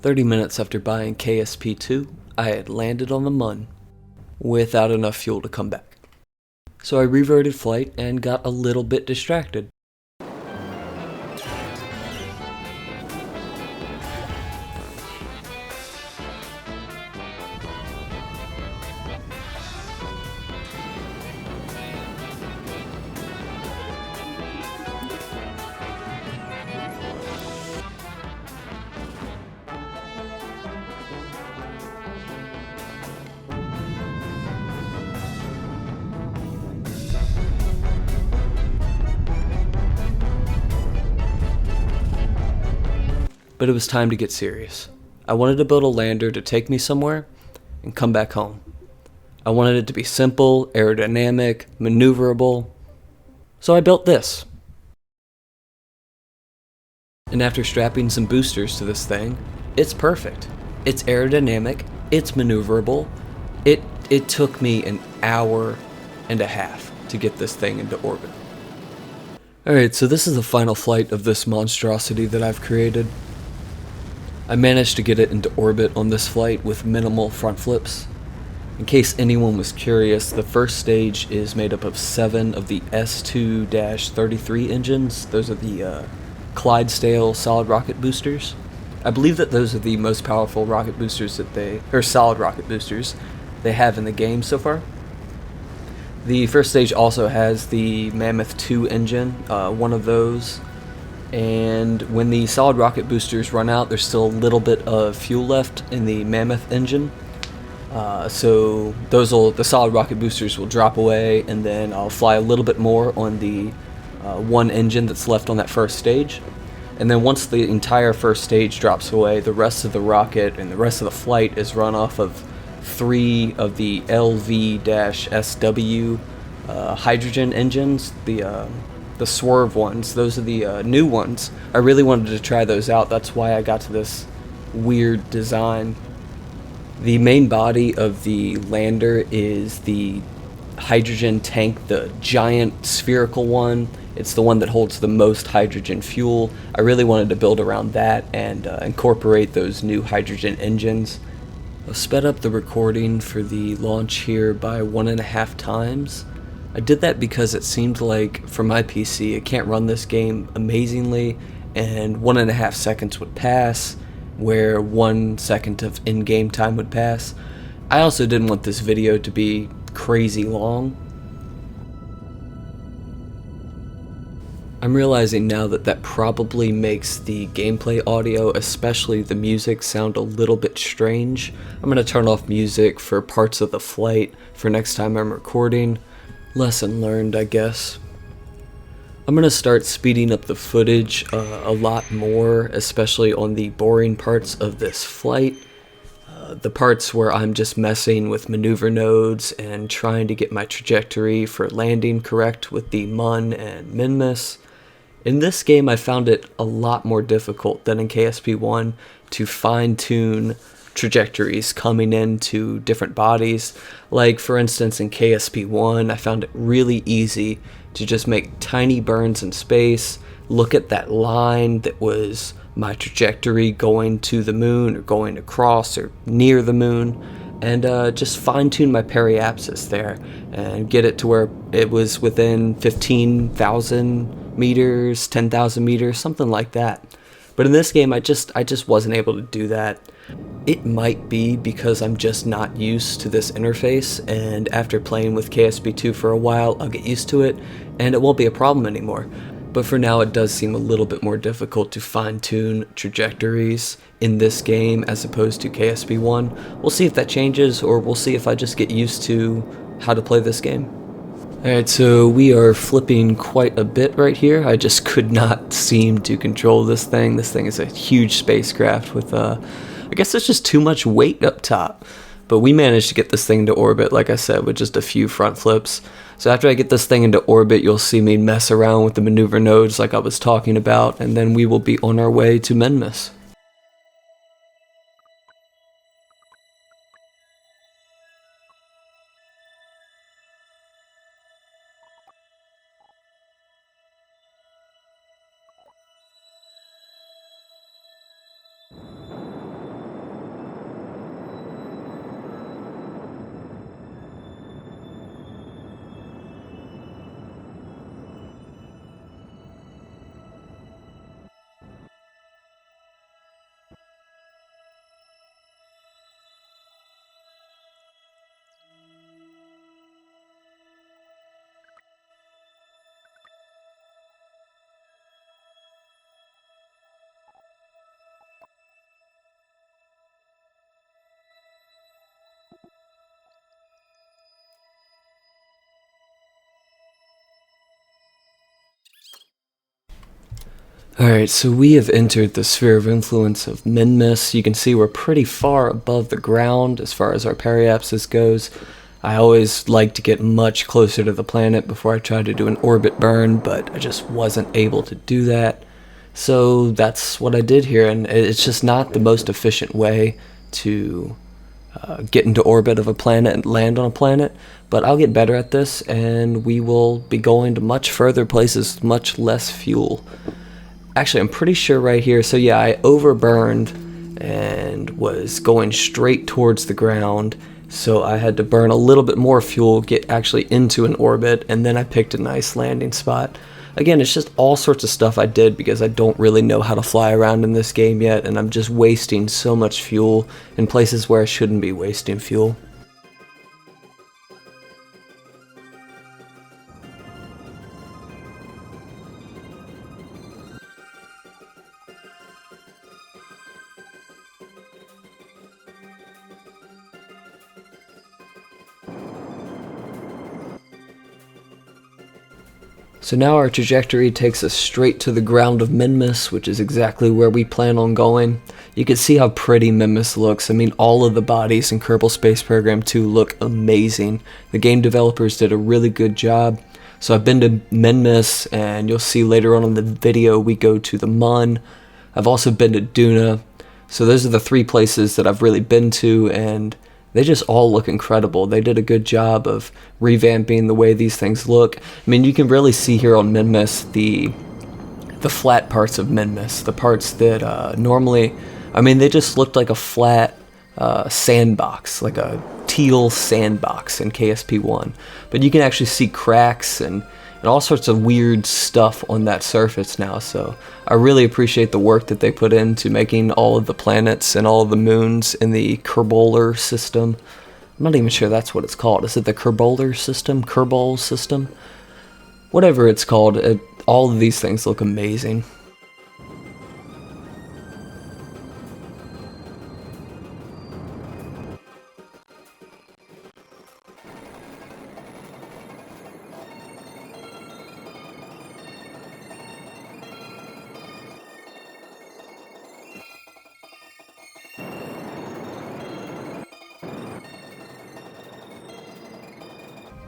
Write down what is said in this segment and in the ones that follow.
30 minutes after buying KSP2, I had landed on the Mun without enough fuel to come back. So I reverted flight and got a little bit distracted. But it was time to get serious. I wanted to build a lander to take me somewhere and come back home. I wanted it to be simple, aerodynamic, maneuverable. So I built this. And after strapping some boosters to this thing, it's perfect. It's aerodynamic, it's maneuverable. It took me an hour and a half to get this thing into orbit. Alright, so this is the final flight of this monstrosity that I've created. I managed to get it into orbit on this flight with minimal front flips. In case anyone was curious, the first stage is made up of 7 of the S2-33 engines. Those are the Clydesdale solid rocket boosters. I believe that those are the most powerful rocket boosters solid rocket boosters they have in the game so far. The first stage also has the Mammoth 2 engine, one of those. And when the solid rocket boosters run out, there's still a little bit of fuel left in the Mammoth engine. So the solid rocket boosters will drop away, and then I'll fly a little bit more on the one engine that's left on that first stage. And then once the entire first stage drops away, the rest of the rocket and the rest of the flight is run off of 3 of the LV-SW hydrogen engines, the swerve ones. Those are the new ones. I really wanted to try those out. That's why I got to this weird design. The main body of the lander is the hydrogen tank, the giant spherical one. It's the one that holds the most hydrogen fuel. I really wanted to build around that and incorporate those new hydrogen engines. I've sped up the recording for the launch here by 1.5 times. I did that because it seemed like, for my PC, it can't run this game amazingly, and 1.5 seconds would pass, where 1 second of in-game time would pass. I also didn't want this video to be crazy long. I'm realizing now that probably makes the gameplay audio, especially the music, sound a little bit strange. I'm going to turn off music for parts of the flight for next time I'm recording. Lesson learned, I guess. I'm going to start speeding up the footage a lot more, especially on the boring parts of this flight. The parts where I'm just messing with maneuver nodes and trying to get my trajectory for landing correct with the Mun and Minmus. In this game, I found it a lot more difficult than in KSP1 to fine-tune trajectories coming into different bodies. Like, for instance, in KSP1, I found it really easy to just make tiny burns in space, look at that line that was my trajectory going to the moon or going across or near the moon, and just fine-tune my periapsis there and get it to where it was within 15,000 meters, 10,000 meters, something like that. But in this game, I just wasn't able to do that. It might be because I'm just not used to this interface, and after playing with KSP2 for a while, I'll get used to it, and it won't be a problem anymore. But for now, it does seem a little bit more difficult to fine-tune trajectories in this game as opposed to KSP1. We'll see if that changes, or we'll see if I just get used to how to play this game. Alright, so we are flipping quite a bit right here. I just could not seem to control this thing. This thing is a huge spacecraft with, I guess there's just too much weight up top. But we managed to get this thing into orbit, like I said, with just a few front flips. So after I get this thing into orbit, you'll see me mess around with the maneuver nodes like I was talking about, and then we will be on our way to Minmus. Alright, so we have entered the sphere of influence of Minmus. You can see we're pretty far above the ground as far as our periapsis goes. I always like to get much closer to the planet before I try to do an orbit burn, but I just wasn't able to do that. So that's what I did here, and it's just not the most efficient way to get into orbit of a planet and land on a planet, but I'll get better at this, and we will be going to much further places with much less fuel. Actually, I'm pretty sure right here. So yeah, I overburned and was going straight towards the ground. So I had to burn a little bit more fuel, get actually into an orbit, and then I picked a nice landing spot. Again, it's just all sorts of stuff I did because I don't really know how to fly around in this game yet, and I'm just wasting so much fuel in places where I shouldn't be wasting fuel. So now our trajectory takes us straight to the ground of Minmus, which is exactly where we plan on going. You can see how pretty Minmus looks. I mean, all of the bodies in Kerbal Space Program 2 look amazing. The game developers did a really good job. So I've been to Minmus, and you'll see later on in the video we go to the Mun. I've also been to Duna. So those are the three places that I've really been to, and they just all look incredible. They did a good job of revamping the way these things look. I mean, you can really see here on Minmus the flat parts of Minmus, the parts that normally, I mean, they just looked like a flat sandbox, like a teal sandbox in KSP1. But you can actually see cracks and all sorts of weird stuff on that surface now, so I really appreciate the work that they put into making all of the planets and all of the moons in the Kerbaler system. I'm not even sure that's what it's called. Is it the Kerbaler system? Kerbal system? Whatever it's called, all of these things look amazing.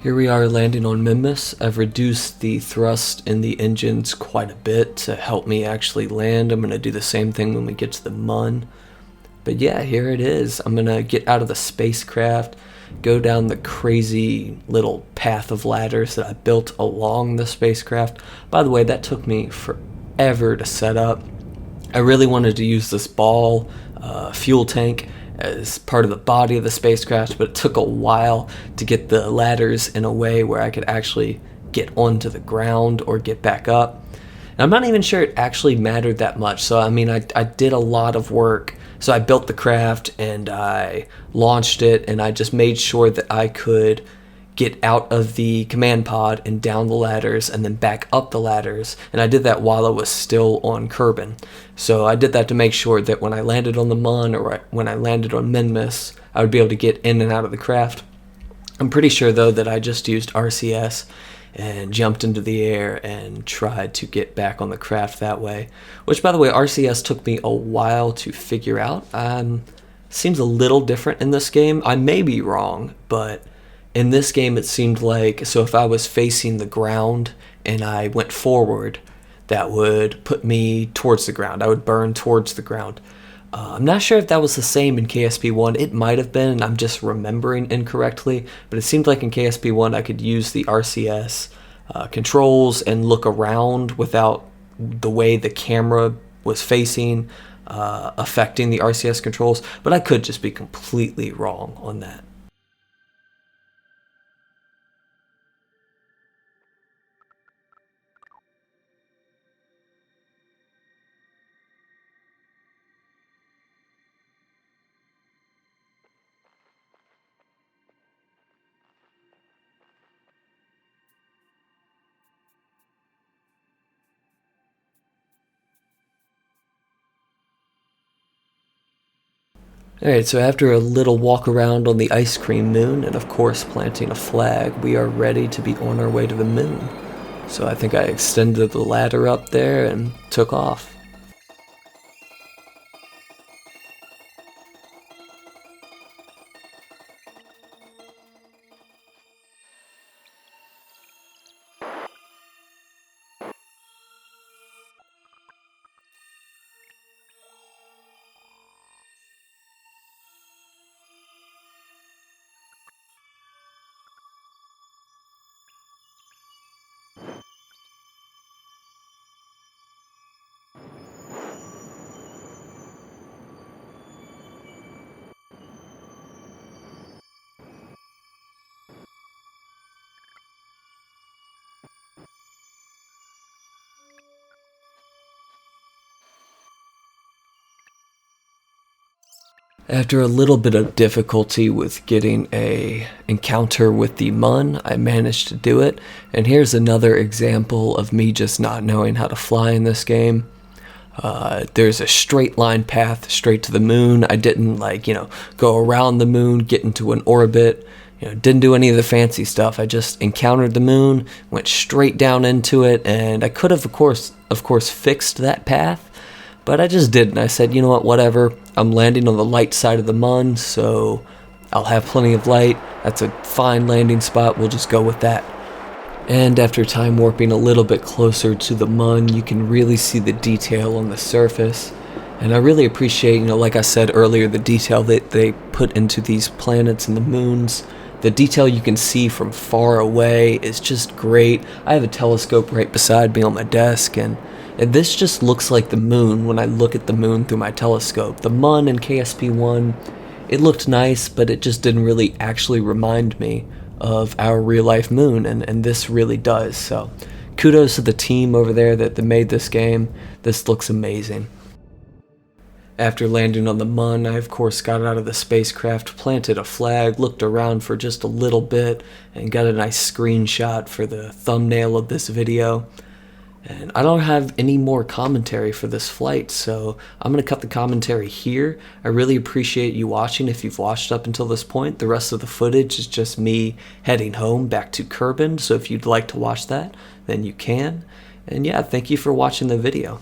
Here we are landing on Minmus. I've reduced the thrust in the engines quite a bit to help me actually land. I'm going to do the same thing when we get to the Mun. But yeah, here it is. I'm going to get out of the spacecraft, go down the crazy little path of ladders that I built along the spacecraft. By the way, that took me forever to set up. I really wanted to use this ball fuel tank as part of the body of the spacecraft, but it took a while to get the ladders in a way where I could actually get onto the ground or get back up. And I'm not even sure it actually mattered that much. So I mean, I did a lot of work. So I built the craft and I launched it, and I just made sure that I could get out of the command pod and down the ladders and then back up the ladders, and I did that while I was still on Kerbin. So I did that to make sure that when I landed on the Mun or when I landed on Minmus, I would be able to get in and out of the craft. I'm pretty sure though that I just used RCS and jumped into the air and tried to get back on the craft that way, which by the way, RCS took me a while to figure out. Seems a little different in this game. I may be wrong, but in this game, it seemed like, so if I was facing the ground and I went forward, that would put me towards the ground. I would burn towards the ground. I'm not sure if that was the same in KSP1. It might have been, and I'm just remembering incorrectly, but it seemed like in KSP1 I could use the RCS controls and look around without the way the camera was facing affecting the RCS controls, but I could just be completely wrong on that. Alright, so after a little walk around on the ice cream moon, and of course planting a flag, we are ready to be on our way to the moon. So I think I extended the ladder up there and took off. After a little bit of difficulty with getting a encounter with the Mun, I managed to do it. And here's another example of me just not knowing how to fly in this game. There's a straight line path straight to the moon. I didn't go around the moon, get into an orbit. Didn't do any of the fancy stuff. I just encountered the moon, went straight down into it, and I could have, of course, fixed that path. But I just didn't. I said, you know what, whatever. I'm landing on the light side of the Mun, so I'll have plenty of light. That's a fine landing spot. We'll just go with that. And after time warping a little bit closer to the Mun, you can really see the detail on the surface. And I really appreciate, like I said earlier, the detail that they put into these planets and the moons. The detail you can see from far away is just great. I have a telescope right beside me on my desk, and this just looks like the moon when I look at the moon through my telescope. The Mun in KSP1, it looked nice, but it just didn't really actually remind me of our real-life moon, and this really does. So kudos to the team over there that made this game. This looks amazing. After landing on the Mun, I of course got out of the spacecraft, planted a flag, looked around for just a little bit, and got a nice screenshot for the thumbnail of this video. And I don't have any more commentary for this flight, so I'm going to cut the commentary here. I really appreciate you watching if you've watched up until this point. The rest of the footage is just me heading home back to Kerbal, so if you'd like to watch that, then you can. And yeah, thank you for watching the video.